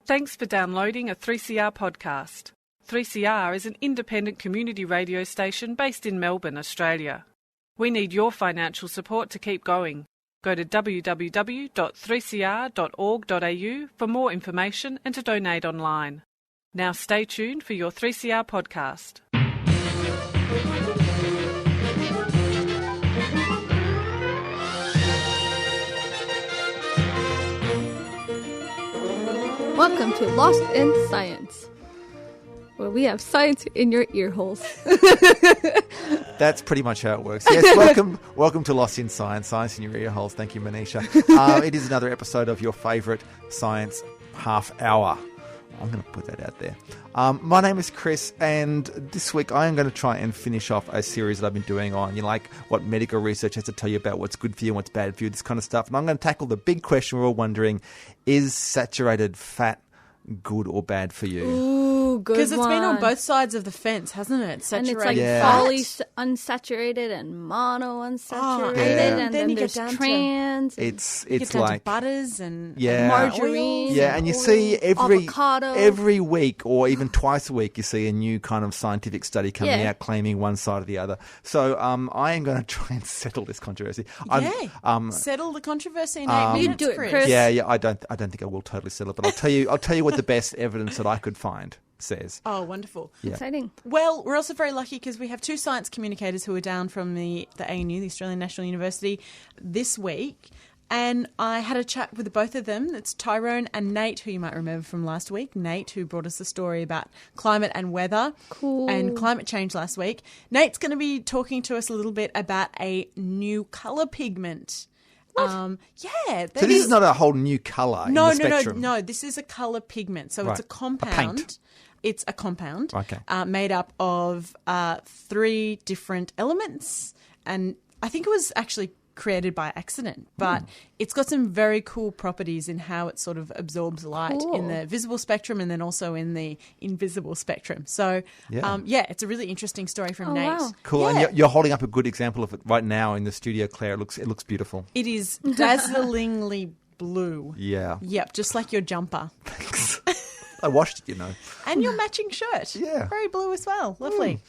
Thanks for downloading a 3CR podcast. 3CR is an independent community radio station based in Melbourne, Australia. We need your financial support to keep going. Go to www.3cr.org.au for more information and to donate online. Now stay tuned for your 3CR podcast. Welcome to Lost in Science, where we have science in your ear holes. That's pretty much how it works. Yes, welcome to Lost in Science, Science in Your Ear Holes. Thank you, Manisha. It is another episode of your favourite science half hour. I'm going to put that out there. My name is Chris, and this week I am going to try and finish off a series that I've been doing on, like what medical research has to tell you about what's good for you and what's bad for you, this kind of stuff. And I'm going to tackle the big question we're all wondering, is saturated fat good or bad for you? Ooh, good one. Because it's been on both sides of the fence, hasn't it? And it's like poly unsaturated and mono unsaturated, and then you there's get down trans. It's you get down to butters and margarine. Yeah, and you see avocado. every week or even twice a week you see a new kind of scientific study coming out claiming one side or the other. So I am going to try and settle this controversy. Settle the controversy in 8 minutes, you do it, Chris. Yeah, I don't think I will totally settle it, but I'll tell you what the best evidence that I could find says. Oh, wonderful. Yeah. Exciting. Well, we're also very lucky because we have two science communicators who are down from the ANU, the Australian National University, this week. And I had a chat with both of them. It's Tyrone and Nate, who you might remember from last week. Nate, who brought us a story about climate and weather and climate change last week. Nate's going to be talking to us a little bit about a new colour pigment. So this is not a whole new colour in the spectrum? No. This is a colour pigment. So it's a compound. It's a compound made up of 3 different elements. And I think it was actually created by accident, but it's got some very cool properties in how it sort of absorbs light in the visible spectrum and then also in the invisible spectrum. So, it's a really interesting story from Nate. Wow. Cool, Yeah. and you're holding up a good example of it right now in the studio, Claire. It looks beautiful. It is dazzlingly blue. Yeah. Yep, just like your jumper. Thanks. I washed it, And your matching shirt. Yeah. Very blue as well. Lovely.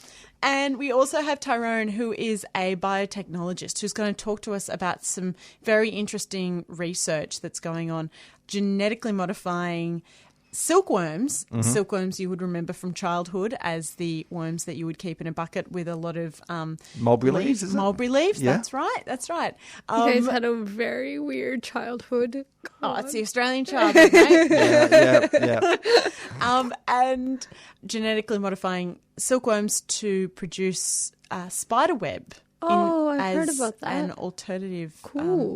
And we also have Tyrone, who is a biotechnologist, who's going to talk to us about some very interesting research that's going on, genetically modifying silkworms. Silkworms you would remember from childhood as the worms that you would keep in a bucket with a lot of mulberry leaves, isn't it? Mulberry leaves, Yeah. That's right. You guys had a very weird childhood. It's the Australian childhood, mate. Yeah. And genetically modifying silkworms to produce spider web. I've heard about that. An alternative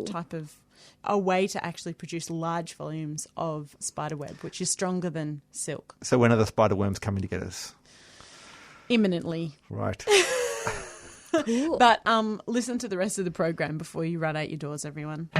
type of a way to actually produce large volumes of spider web, which is stronger than silk. So when are the spider worms coming to get us? Imminently. Right. Cool. But listen to the rest of the program before you run out your doors, everyone.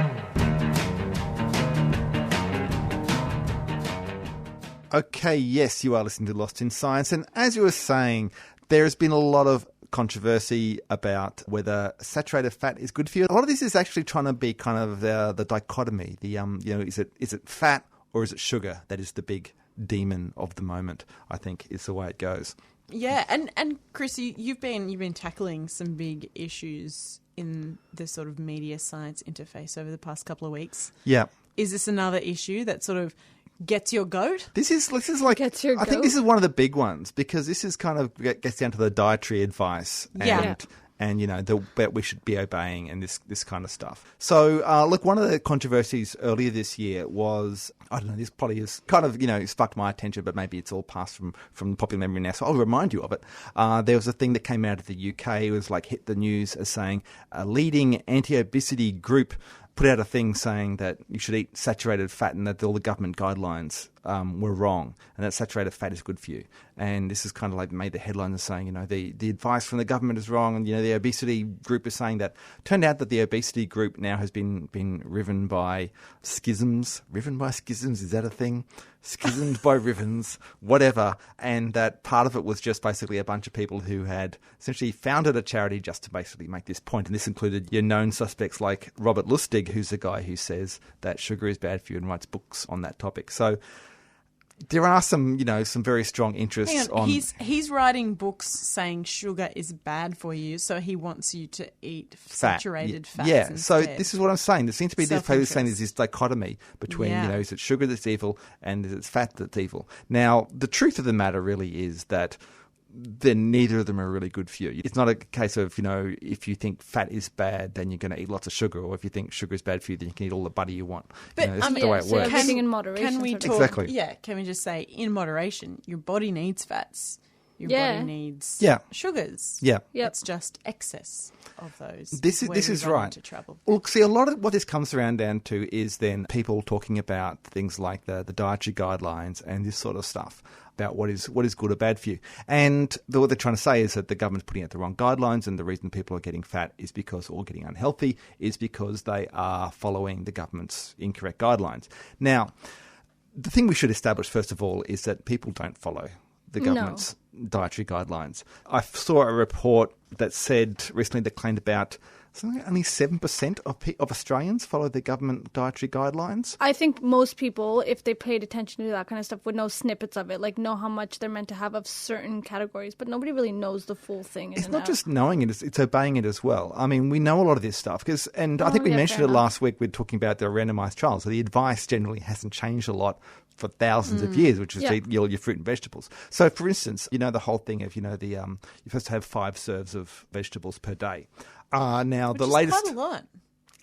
Okay, yes, you are listening to Lost in Science. And as you were saying, there has been a lot of controversy about whether saturated fat is good for you. A lot of this is actually trying to be kind of the dichotomy. Is it fat or is it sugar? That is the big demon of the moment, I think, is the way it goes. Yeah, and Chris, you've been tackling some big issues in the sort of media science interface over the past couple of weeks. Yeah. Is this another issue that sort of gets your goat? This is like, Gets your I think goat? this is one of the big ones because this is kind of gets down to the dietary advice and that we should be obeying and this kind of stuff. So, look, one of the controversies earlier this year was, I don't know, this probably is kind of, sparked my attention, but maybe it's all passed from popular memory now, so I'll remind you of it. There was a thing that came out of the UK. It was like hit the news as saying a leading anti-obesity group put out a thing saying that you should eat saturated fat and that all the government guidelines were wrong and that saturated fat is good for you. And this is kind of like made the headlines saying, the advice from the government is wrong and, the obesity group is saying that. Turned out that the obesity group now has been riven by schisms. Riven by schisms, is that a thing? Schismed by rivens, whatever. And that part of it was just basically a bunch of people who had essentially founded a charity just to basically make this point. And this included your known suspects like Robert Lustig, who's the guy who says that sugar is bad for you and writes books on that topic. So, there are some very strong interests on. He's writing books saying sugar is bad for you, so he wants you to eat saturated fats. Yeah, instead. so this is what I'm saying. There seems to be this people saying there's this dichotomy between, is it sugar that's evil and is it fat that's evil? Now, the truth of the matter really is that then neither of them are really good for you. It's not a case of, if you think fat is bad, then you're going to eat lots of sugar, or if you think sugar is bad for you, then you can eat all the butter you want. But that's the way it works. Everything in moderation. Can we talk? Exactly. Yeah. Can we just say in moderation? Your body needs fats. Your body needs sugars. Yeah. It's just excess of those. This is right. Into trouble. Look, see, a lot of what this comes around down to is then people talking about things like the dietary guidelines and this sort of stuff about what is good or bad for you. And what they're trying to say is that the government's putting out the wrong guidelines, and the reason people are getting fat is because, or getting unhealthy, is because they are following the government's incorrect guidelines. Now, the thing we should establish, first of all, is that people don't follow the government's dietary guidelines. I saw a report that said recently that claimed about something like only 7% of Australians follow the government dietary guidelines. I think most people, if they paid attention to that kind of stuff, would know snippets of it, like know how much they're meant to have of certain categories, but nobody really knows the full thing. It's not just knowing it, it's obeying it as well. I mean, we know a lot of this stuff, I think we mentioned it last week. We're talking about the randomised trials. So the advice generally hasn't changed a lot for thousands of years, which is to eat all your fruit and vegetables. So, for instance, the whole thing of, you're supposed to have 5 serves of vegetables per day. Now, Which is quite a lot.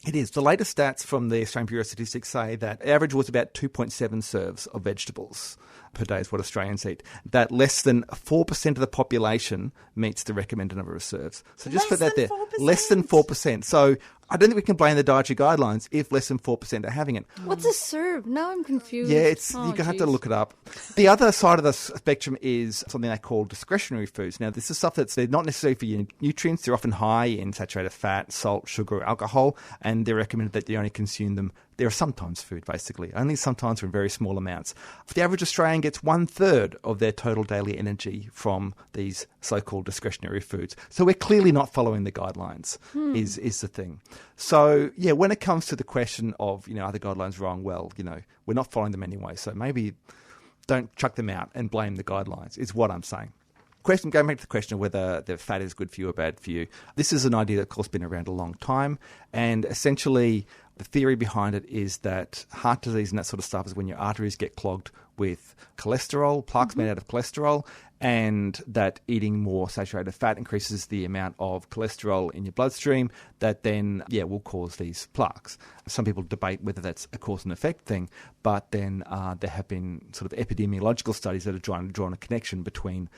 It is. The latest stats from the Australian Bureau of Statistics say that average was about 2.7 serves of vegetables per day is what Australians eat. That less than 4% of the population meets the recommended number of serves. So just put that there. 4%? Less than 4%. So I don't think we can blame the dietary guidelines if less than 4% are having it. What's a serve? Now I'm confused. Yeah, you're going to have to look it up. The other side of the spectrum is something they call discretionary foods. Now, this is stuff they're not necessarily for your nutrients. They're often high in saturated fat, salt, sugar, or alcohol, and they're recommended that you only consume them. They're sometimes food, basically. Only sometimes in very small amounts. The average Australian gets 1/3 of their total daily energy from these so-called discretionary foods. So we're clearly not following the guidelines, is the thing. So, when it comes to the question of, are the guidelines wrong? Well, we're not following them anyway. So maybe don't chuck them out and blame the guidelines, is what I'm saying. Going back to the question of whether the fat is good for you or bad for you, this is an idea that, of course, has been around a long time. And essentially, the theory behind it is that heart disease and that sort of stuff is when your arteries get clogged with cholesterol, plaques made out of cholesterol, and that eating more saturated fat increases the amount of cholesterol in your bloodstream that then, will cause these plaques. Some people debate whether that's a cause and effect thing, but then there have been sort of epidemiological studies that have drawn a connection between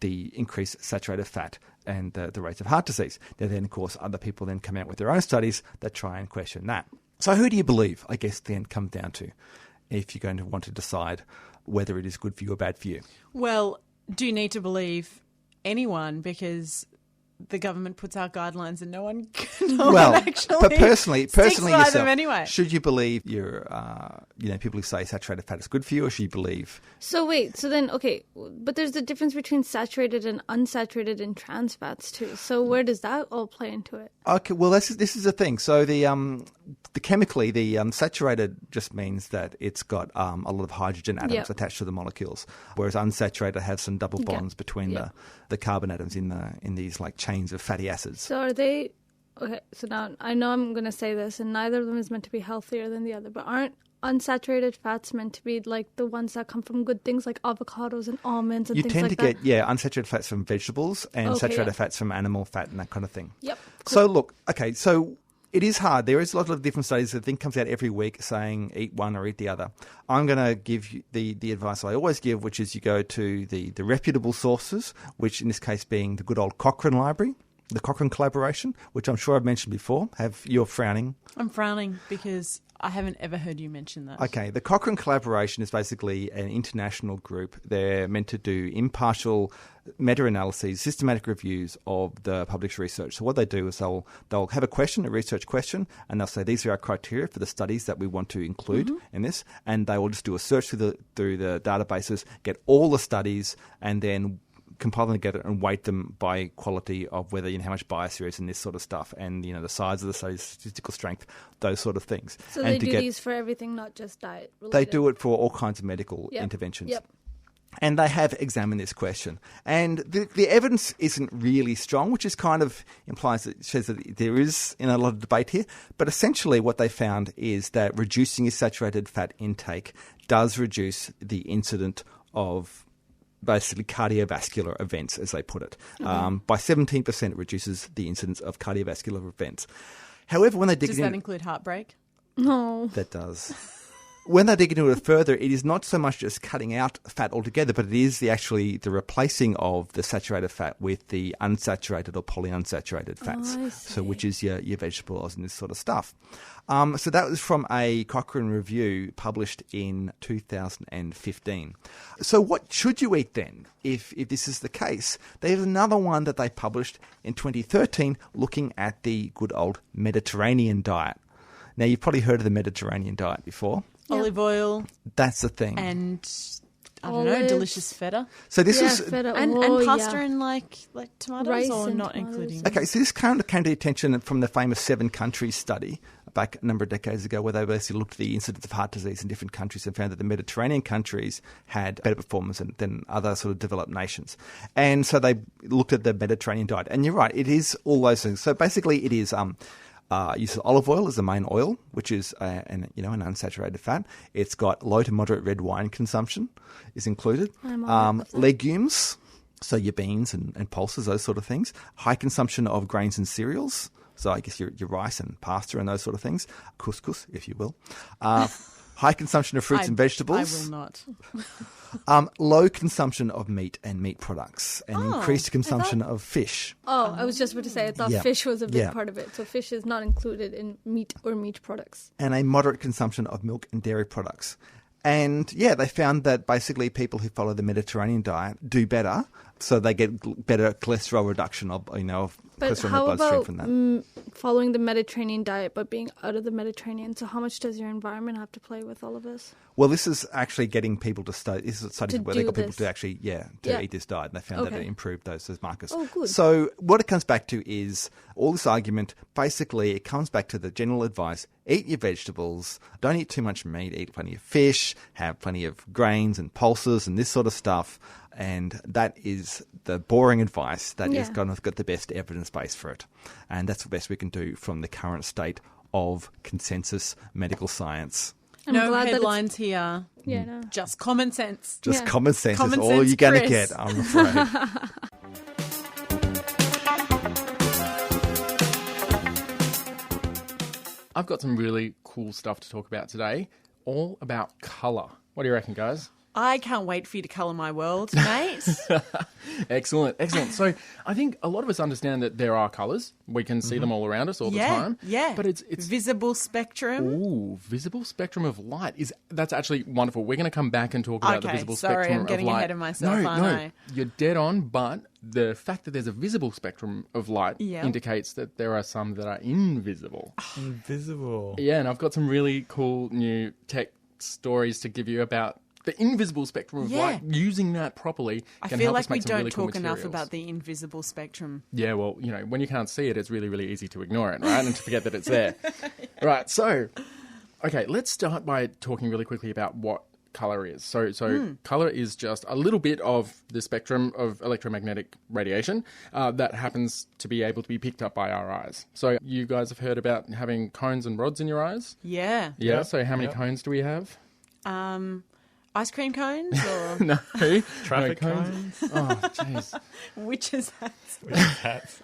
the increased saturated fat and the rates of heart disease. Now then, of course, other people then come out with their own studies that try and question that. So who do you believe, I guess, then comes down to, if you're going to want to decide whether it is good for you or bad for you? Well, do you need to believe anyone, because the government puts out guidelines and no one actually but personally yourself, them anyway. Should you believe people who say saturated fat is good for you, or should you believe? So but there's the difference between saturated and unsaturated and trans fats too. So where does that all play into it? Okay, well this is the thing. So the chemically, the saturated just means that it's got a lot of hydrogen atoms attached to the molecules, whereas unsaturated has some double bonds between the carbon atoms in these like chains of fatty acids. So are they okay? So now I know I'm going to say this, and neither of them is meant to be healthier than the other, but aren't unsaturated fats meant to be like the ones that come from good things like avocados and almonds and things like that? You tend to get unsaturated fats from vegetables and saturated fats from animal fat and that kind of thing. Yep. Cool. So look, okay, so it is hard. There is a lot of different studies that comes out every week saying eat one or eat the other. I'm going to give you the advice I always give, which is you go to the reputable sources, which in this case being the good old Cochrane Library, the Cochrane Collaboration, which I'm sure I've mentioned before. You're frowning. I'm frowning because I haven't ever heard you mention that. Okay, the Cochrane Collaboration is basically an international group. They're meant to do impartial meta-analyses, systematic reviews of the published research. So what they do is they'll have a research question, and they'll say these are our criteria for the studies that we want to include in this, and they will just do a search through the databases, get all the studies, and then compile them together and weight them by quality of whether, how much bias there is in this sort of stuff, and, the size of the study, statistical strength, those sort of things. So they do these for everything, not just diet related? They do it for all kinds of medical interventions. Yep. And they have examined this question. And the evidence isn't really strong, which is kind of says that there is a lot of debate here. But essentially what they found is that reducing your saturated fat intake does reduce the incidence of basically cardiovascular events, as they put it. Okay. By 17%, it reduces the incidence of cardiovascular events. However, when they dig Does that include heartbreak? No. That does. When they dig into it further, it is not so much just cutting out fat altogether, but it is the replacing of the saturated fat with the unsaturated or polyunsaturated fats. Oh, I see. So which is your vegetable oils and this sort of stuff. So that was from a Cochrane review published in 2015. So what should you eat then if this is the case? There's another one that they published in 2013 looking at the good old Mediterranean diet. Now, you've probably heard of the Mediterranean diet before. Olive oil. That's the thing. And, I don't know, delicious feta. So this is... Feta. And pasta and like tomatoes, rice or and not tomatoes. including... Okay, so this kind of came to attention from the famous 7 countries study back a number of decades ago, where they basically looked at the incidence of heart disease in different countries and found that the Mediterranean countries had better performance than other sort of developed nations. And so they looked at the Mediterranean diet. And you're right, it is all those things. So basically it is... use of olive oil as the main oil, which is an unsaturated fat. It's got low to moderate red wine consumption is included. Legumes, so your beans and pulses, those sort of things. High consumption of grains and cereals, so I guess your rice and pasta and those sort of things. Couscous, if you will. High consumption of fruits and vegetables. I will not. Low consumption of meat and meat products, and increased consumption of fish. Oh, I was just about to say, I thought fish was a big part of it. So fish is not included in meat or meat products. And a moderate consumption of milk and dairy products. And they found that basically people who follow the Mediterranean diet do better, so they get better cholesterol reduction of But cholesterol in how the bloodstream about from that. Following the Mediterranean diet but being out of the Mediterranean? So how much does your environment have to play with all of this? Well, this is actually getting people to study. This is studies where they got people to actually, eat this diet, and they found that it improved those markers. Oh, good. So what it comes back to is all this argument. Basically, it comes back to the general advice: eat your vegetables, don't eat too much meat, eat plenty of fish, have plenty of grains and pulses and this sort of stuff. And that is the boring advice that is going to get the best evidence base for it. And that's the best we can do from the current state of consensus medical science. No headlines here. Yeah, no. Just common sense. Just common sense Common is all sense, you're going to Chris. get, I'm afraid. I've got some really cool stuff to talk about today, all about colour. What do you reckon, guys? I can't wait for you to colour my world, mate. Excellent. So I think a lot of us understand that there are colours. We can see them all around us all the time. Yeah. But it's visible spectrum. Ooh, visible spectrum of light. That's actually wonderful. We're going to come back and talk about the visible spectrum of light. Sorry, I'm getting ahead of myself, aren't I? You're dead on, but the fact that there's a visible spectrum of light indicates that there are some that are invisible. Invisible. Yeah, and I've got some really cool new tech stories to give you about the invisible spectrum of light. Using that properly can help us make some really cool materials. I feel like we don't talk enough about the invisible spectrum. Yeah, well, when you can't see it, it's really, really easy to ignore it, right? And to forget that it's there. Right, so, okay, let's start by talking really quickly about what colour is. So colour is just a little bit of the spectrum of electromagnetic radiation that happens to be able to be picked up by our eyes. So you guys have heard about having cones and rods in your eyes? Yeah. Yeah, so how many cones do we have? Ice cream cones or No. Traffic cones. Oh, jeez. witches' hats?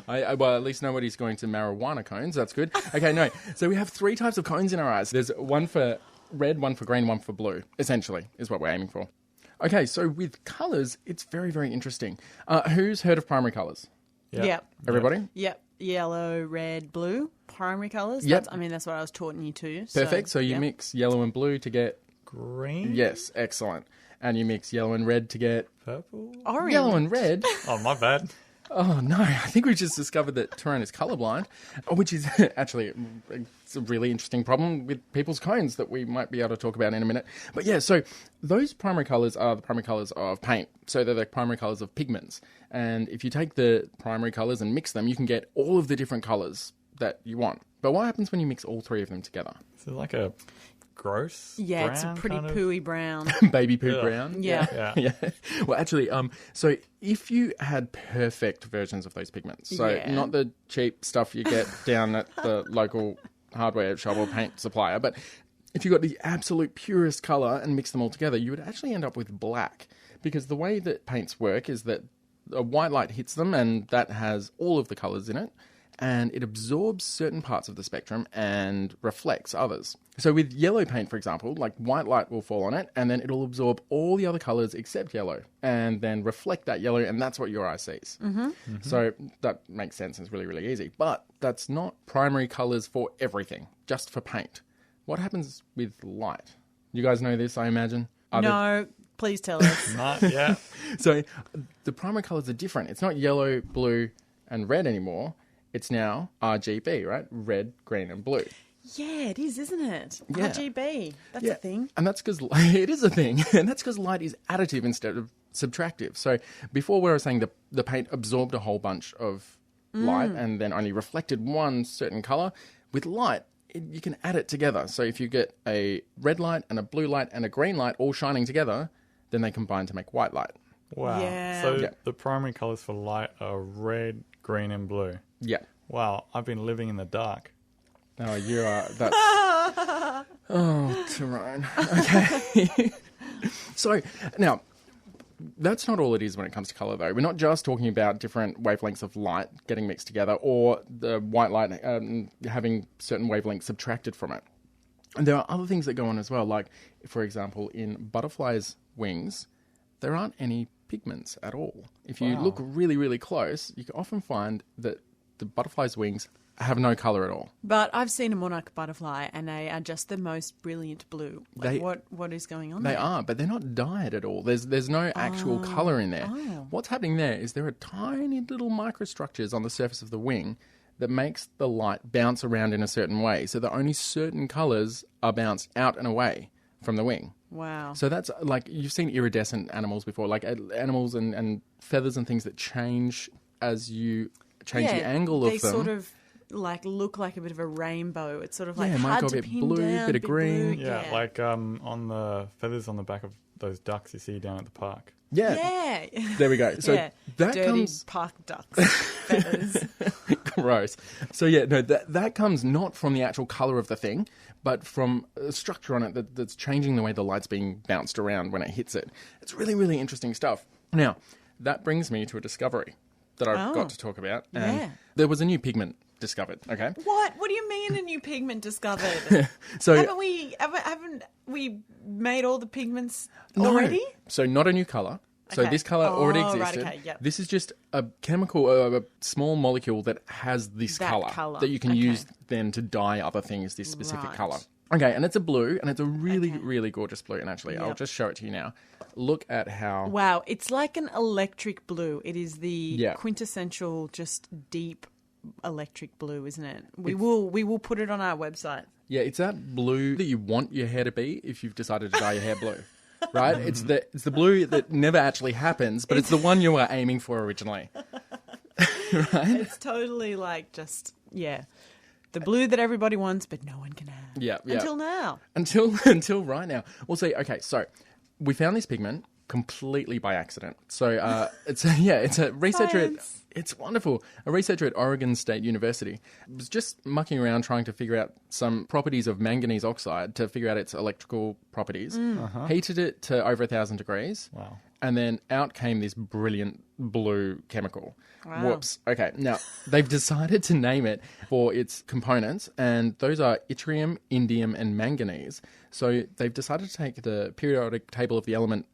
Well, at least nobody's going to marijuana cones. That's good. Okay, no. So we have 3 types of cones in our eyes. There's one for red, one for green, one for blue, essentially, is what we're aiming for. Okay, so with colours, it's very, very interesting. Who's heard of primary colours? Yep. Everybody? Yep. Yellow, red, blue, primary colours. Yep. That's what I was taught in year 2. Perfect. So you mix yellow and blue to get... Green? Yes, excellent. And you mix yellow and red to get... Purple? Orange. Yellow and red? Oh, my bad. Oh, no. I think we just discovered that Turan is colourblind, which is actually it's a really interesting problem with people's cones that we might be able to talk about in a minute. But yeah, so those primary colours are the primary colours of paint. So they're the primary colours of pigments. And if you take the primary colours and mix them, you can get all of the different colours that you want. But what happens when you mix all three of them together? So like a gross Yeah, brown, it's a pretty kind of? pooey brown. Baby poo brown. Yeah. Yeah. Well, actually, so if you had perfect versions of those pigments, so not the cheap stuff you get down at the local hardware shop or paint supplier, but if you got the absolute purest colour and mix them all together, you would actually end up with black. Because the way that paints work is that a white light hits them and that has all of the colours in it, and it absorbs certain parts of the spectrum and reflects others. So with yellow paint, for example, like white light will fall on it and then it'll absorb all the other colours except yellow and then reflect that yellow, and that's what your eye sees. So that makes sense and it's really, really easy. But that's not primary colours for everything, just for paint. What happens with light? You guys know this, I imagine? No, please tell us. Not yet. So the primary colours are different. It's not yellow, blue and red anymore. It's now RGB, right? Red, green and blue. Yeah, it is, isn't it? Yeah. RGB. That's a thing. And that's because it is a thing. And that's because light is additive instead of subtractive. So before we were saying the paint absorbed a whole bunch of light and then only reflected one certain colour. With light, you can add it together. So if you get a red light and a blue light and a green light all shining together, then they combine to make white light. Wow. Yeah. So the primary colours for light are red, green and blue. Yeah. Wow, I've been living in the dark. Oh, you are. That's. Oh, Tyrone. Okay. So now, that's not all it is when it comes to colour, though. We're not just talking about different wavelengths of light getting mixed together, or the white light having certain wavelengths subtracted from it. And there are other things that go on as well. Like, for example, in butterflies' wings, there aren't any pigments at all. If you look really, really close, you can often find that the butterfly's wings have no colour at all. But I've seen a monarch butterfly and they are just the most brilliant blue. Like, what is going on They there? are, but they're not dyed at all. There's no actual colour in there. What's happening there is there are tiny little microstructures on the surface of the wing that makes the light bounce around in a certain way, so that only certain colours are bounced out and away from the wing. Wow. So that's like, you've seen iridescent animals before, like animals and feathers and things that change as you change the angle of them. They sort of like look like a bit of a rainbow. It's sort of like it might hard go a to bit pin blue, down, bit of green. blue. Yeah, like on the feathers on the back of those ducks you see down at the park. Yeah. There we go. So that dirty comes... park ducks feathers. Gross. So yeah, no, that comes not from the actual colour of the thing, but from a structure on it that's changing the way the light's being bounced around when it hits it. It's really, really interesting stuff. Now, that brings me to a discovery that I've got to talk about. And there was a new pigment discovered, okay? What do you mean a new pigment discovered? So haven't we made all the pigments already? So not a new colour. So this colour already existed. Right, okay, yep. This is just a chemical, a small molecule that has this colour that you can use then to dye other things this specific colour. Okay, and it's a blue, and it's a really, really gorgeous blue. And actually, I'll just show it to you now. Look at how... Wow, it's like an electric blue. It is the quintessential, just deep electric blue, isn't it? We will put it on our website. Yeah, it's that blue that you want your hair to be if you've decided to dye your hair blue. Right? It's the blue that never actually happens, but it's the one you were aiming for originally. Right? It's totally like just, the blue that everybody wants, but no one can have. Yeah. Until now. Until right now. Well, see, okay, so we found this pigment completely by accident. So it's a researcher. It's wonderful. A researcher at Oregon State University was just mucking around trying to figure out some properties of manganese oxide to figure out its electrical properties. Heated it to over 1,000 degrees. Wow. And then out came this brilliant blue chemical. Wow. Whoops. Okay, now they've decided to name it for its components, and those are yttrium, indium, and manganese. So they've decided to take the periodic table of the element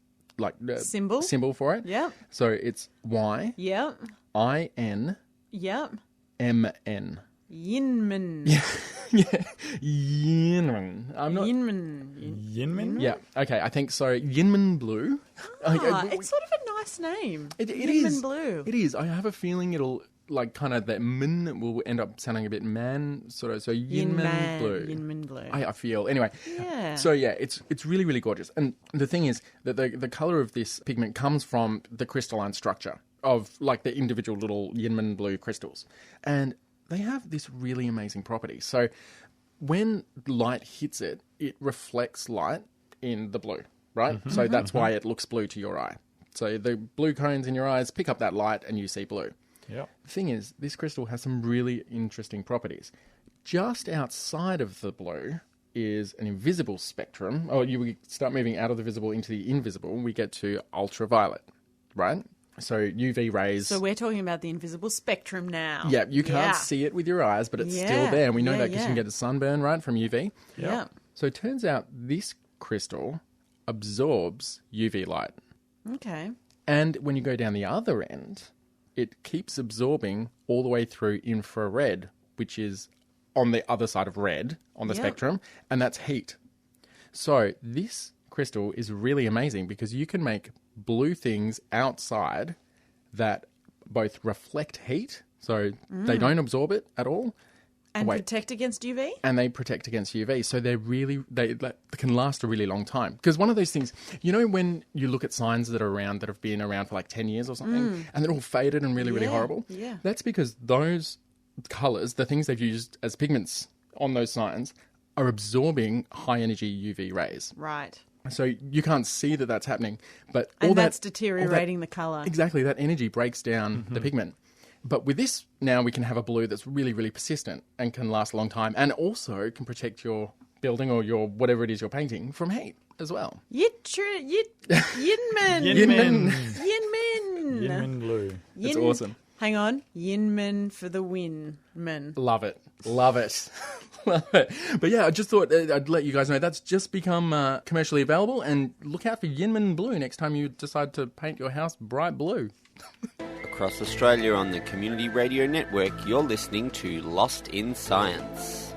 symbol for it. Yep. So it's Y. Yep. IN. Yep. MN. YInmn. Yeah. YInmn. I'm not. YInmn. YInmn? Yeah. Okay. I think so. YInmn blue. It's sort of a nice nice name. It YInmn is. Blue. It is. I have a feeling it'll, like, kind of that min will end up sounding a bit man, sort of. So YInmn Blue. YInmn Blue. I feel. Anyway. Yeah. So, yeah, it's really, really gorgeous. And the thing is that the colour of this pigment comes from the crystalline structure of, like, the individual little YInmn Blue crystals. And they have this really amazing property. So when light hits it, it reflects light in the blue, right? Mm-hmm. So that's why it looks blue to your eye. So the blue cones in your eyes pick up that light and you see blue. Yep. The thing is, this crystal has some really interesting properties. Just outside of the blue is an invisible spectrum. Oh, you start moving out of the visible into the invisible, we get to ultraviolet, right? So UV rays. So we're talking about the invisible spectrum now. Yeah, you can't see it with your eyes, but it's still there. And we know that because you can get a sunburn, right, from UV. Yeah. So it turns out this crystal absorbs UV light. Okay. And when you go down the other end, it keeps absorbing all the way through infrared, which is on the other side of red on the spectrum, and that's heat. So this crystal is really amazing because you can make blue things outside that both reflect heat, so they don't absorb it at all. And protect against UV? And they protect against UV. So they can last a really long time. Because one of those things, you know, when you look at signs that are around that have been around for like 10 years or something, and they're all faded and really, really horrible? Yeah. That's because those colours, the things they've used as pigments on those signs, are absorbing high energy UV rays. Right. So you can't see that that's happening. But that's deteriorating the colour. Exactly. That energy breaks down the pigment. But with this, now we can have a blue that's really, really persistent and can last a long time and also can protect your building or your whatever it is you're painting from heat as well. YInmn. YInmn. YInmn. YInmn Blue. It's awesome. Hang on. YInmn for the win. Love it. Love it. Love it. But yeah, I just thought I'd let you guys know that's just become commercially available, and look out for YInmn Blue next time you decide to paint your house bright blue. Across Australia on the Community Radio Network, you're listening to Lost in Science.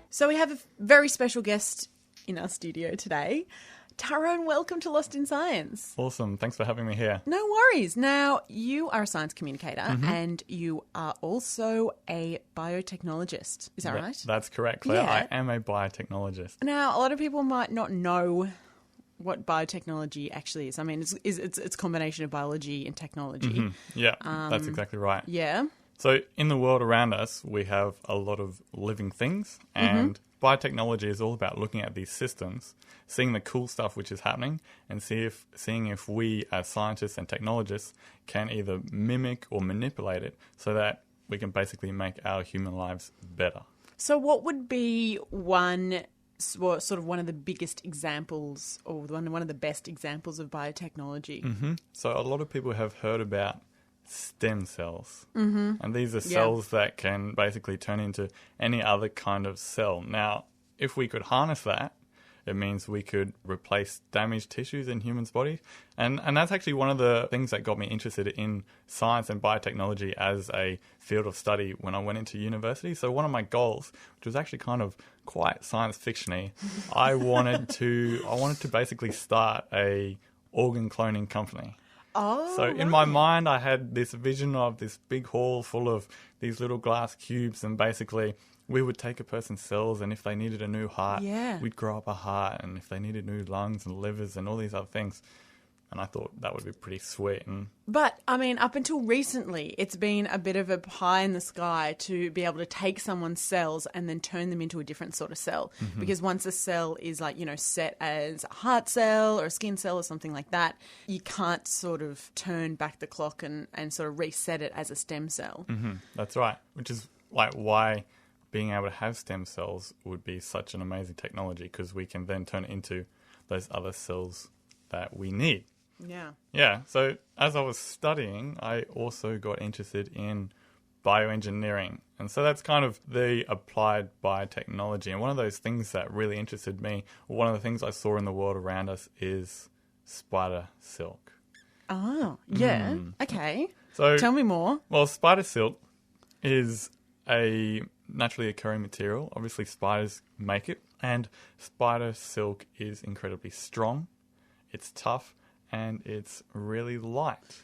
So we have a very special guest in our studio today. Tyrone, welcome to Lost in Science. Awesome. Thanks for having me here. No worries. Now, you are a science communicator and you are also a biotechnologist. Is that right? That's correct, Claire. Yeah. I am a biotechnologist. Now, a lot of people might not know what biotechnology actually is. I mean, it's a combination of biology and technology. Mm-hmm. Yeah, that's exactly right. Yeah. So in the world around us, we have a lot of living things, and biotechnology is all about looking at these systems, seeing the cool stuff which is happening, and seeing if we as scientists and technologists can either mimic or manipulate it so that we can basically make our human lives better. So what would be one of the biggest examples, or one of the best examples of biotechnology? Mm-hmm. So a lot of people have heard about stem cells. Mm-hmm. And these are cells that can basically turn into any other kind of cell. Now, if we could harness that, it means we could replace damaged tissues in humans' bodies. And that's actually one of the things that got me interested in science and biotechnology as a field of study when I went into university. So one of my goals, which was actually kind of quite science fiction-y, I wanted to basically start a organ cloning company. Oh, so in my mind, I had this vision of this big hall full of these little glass cubes, and basically we would take a person's cells, and if they needed a new heart, we'd grow up a heart, and if they needed new lungs and livers and all these other things. And I thought that would be pretty sweet. But, I mean, up until recently, it's been a bit of a pie in the sky to be able to take someone's cells and then turn them into a different sort of cell. Mm-hmm. Because once a cell is, set as a heart cell or a skin cell or something like that, you can't sort of turn back the clock and sort of reset it as a stem cell. Mm-hmm. That's right. Which is why being able to have stem cells would be such an amazing technology, because we can then turn it into those other cells that we need. Yeah. Yeah. So as I was studying, I also got interested in bioengineering. And so that's kind of the applied biotechnology. And one of those things that really interested me, one of the things I saw in the world around us, is spider silk. Oh, yeah. Okay. So tell me more. Well, spider silk is a naturally occurring material. Obviously, spiders make it. And spider silk is incredibly strong. It's tough and it's really light.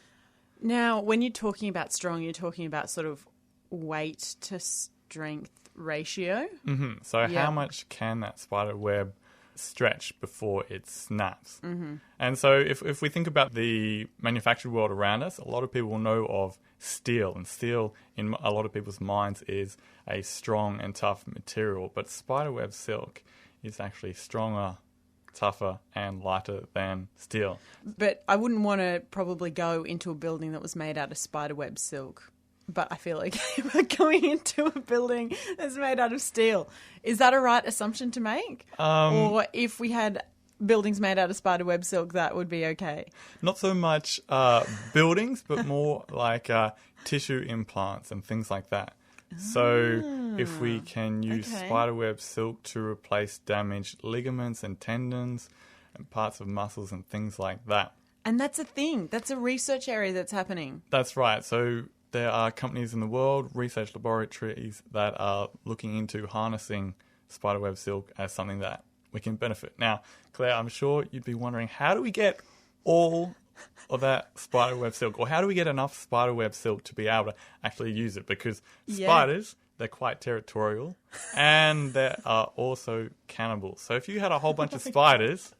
Now, when you're talking about strong, you're talking about sort of weight to strength ratio. Mm-hmm. So how much can that spider web stretch before it snaps? Mm-hmm. And so if we think about the manufactured world around us, a lot of people will know of steel. And steel, in a lot of people's minds, is a strong and tough material. But spiderweb silk is actually stronger, tougher and lighter than steel. But I wouldn't want to probably go into a building that was made out of spiderweb silk. But I feel like we're going into a building that's made out of steel. Is that a right assumption to make? Or if we had buildings made out of spiderweb silk, that would be okay? Not so much buildings, but more like tissue implants and things like that. So if we can use spiderweb silk to replace damaged ligaments and tendons and parts of muscles and things like that. And that's a thing. That's a research area that's happening. That's right. So there are companies in the world, research laboratories, that are looking into harnessing spiderweb silk as something that we can benefit. Now, Claire, I'm sure you'd be wondering, how do we get all of that spiderweb silk, or how do we get enough spiderweb silk to be able to actually use it? Because spiders, they're quite territorial, and they are also cannibals. So if you had a whole bunch of spiders,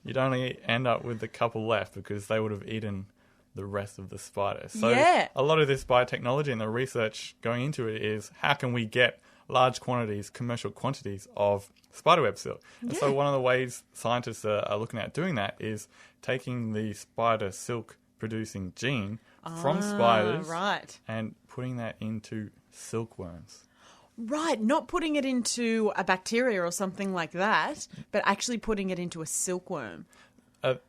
you'd only end up with a couple left because they would have eaten the rest of the spiders. So a lot of this biotechnology and the research going into it is, how can we get large quantities, commercial quantities of spiderweb silk? And so one of the ways scientists are looking at doing that is taking the spider silk producing gene from spiders and putting that into silkworms. Right, not putting it into a bacteria or something like that, but actually putting it into a silkworm.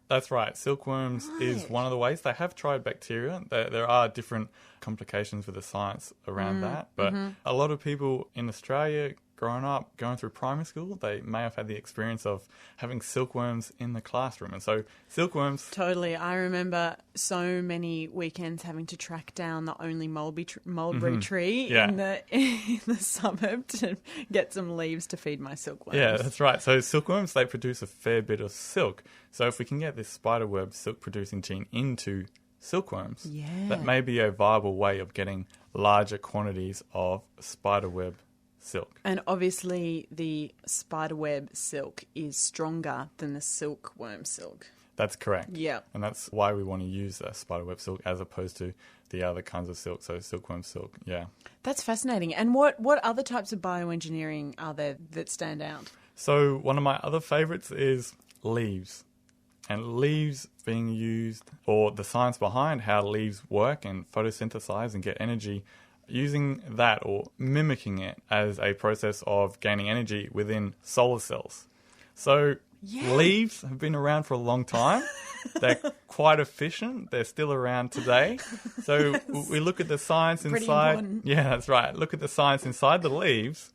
That's right. Silkworms is one of the ways. They have tried bacteria. There are different complications with the science around that. But a lot of people in Australia growing up, going through primary school, they may have had the experience of having silkworms in the classroom. And so silkworms... Totally. I remember so many weekends having to track down the only mulberry tree in the suburb to get some leaves to feed my silkworms. Yeah, that's right. So silkworms, they produce a fair bit of silk. So if we can get this spiderweb silk producing gene into silkworms, that may be a viable way of getting larger quantities of spiderweb silk. And obviously the spiderweb silk is stronger than the silkworm silk. That's correct. Yeah. And that's why we want to use the spiderweb silk as opposed to the other kinds of silk, so silkworm silk, That's fascinating. And what other types of bioengineering are there that stand out? So one of my other favourites is leaves. And leaves being used, or the science behind how leaves work and photosynthesize and get energy, using that or mimicking it as a process of gaining energy within solar cells. So leaves have been around for a long time. They're quite efficient. They're still around today. So we look at the science inside. Important. Yeah, that's right. Look at the science inside the leaves.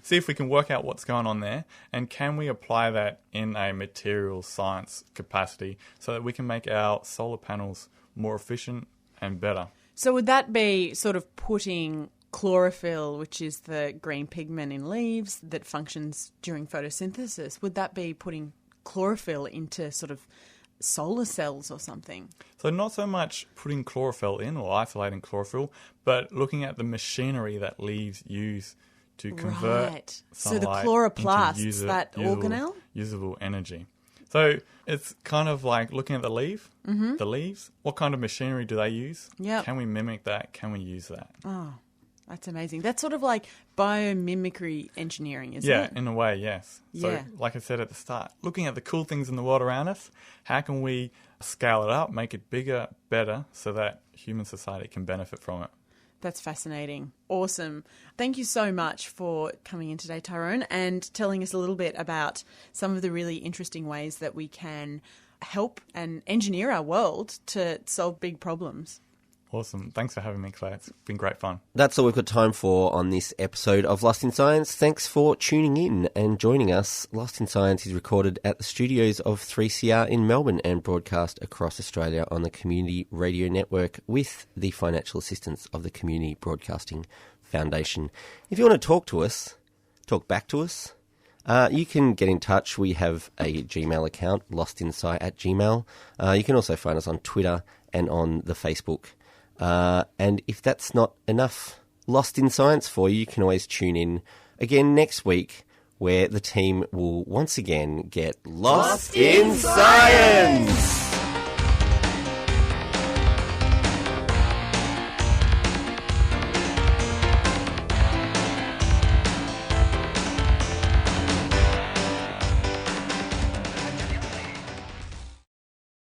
See if we can work out what's going on there, and can we apply that in a material science capacity so that we can make our solar panels more efficient and better. So would that be sort of putting chlorophyll, which is the green pigment in leaves that functions during photosynthesis, would that be putting chlorophyll into sort of solar cells or something? So not so much putting chlorophyll in or isolating chlorophyll, but looking at the machinery that leaves use to convert sunlight so the chloroplasts, into that organelle? Usable energy. So it's kind of like looking at the leaf, the leaves. What kind of machinery do they use? Yep. Can we mimic that? Can we use that? Oh, that's amazing. That's sort of like biomimicry engineering, isn't it? Yeah, in a way, yes. So like I said at the start, looking at the cool things in the world around us, how can we scale it up, make it bigger, better, so that human society can benefit from it? That's fascinating. Awesome. Thank you so much for coming in today, Tyrone, and telling us a little bit about some of the really interesting ways that we can help and engineer our world to solve big problems. Awesome. Thanks for having me, Claire. It's been great fun. That's all we've got time for on this episode of Lost in Science. Thanks for tuning in and joining us. Lost in Science is recorded at the studios of 3CR in Melbourne and broadcast across Australia on the Community Radio Network with the financial assistance of the Community Broadcasting Foundation. If you want to talk to us, talk back to us, you can get in touch. We have a Gmail account, lostinsight@gmail. You can also find us on Twitter and on the Facebook. And if that's not enough Lost in Science for you, you can always tune in again next week, where the team will once again get lost in science!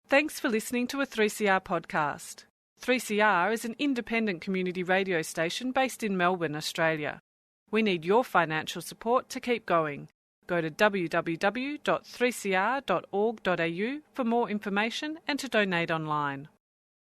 Thanks for listening to a 3CR podcast. 3CR is an independent community radio station based in Melbourne, Australia. We need your financial support to keep going. Go to www.3cr.org.au for more information and to donate online.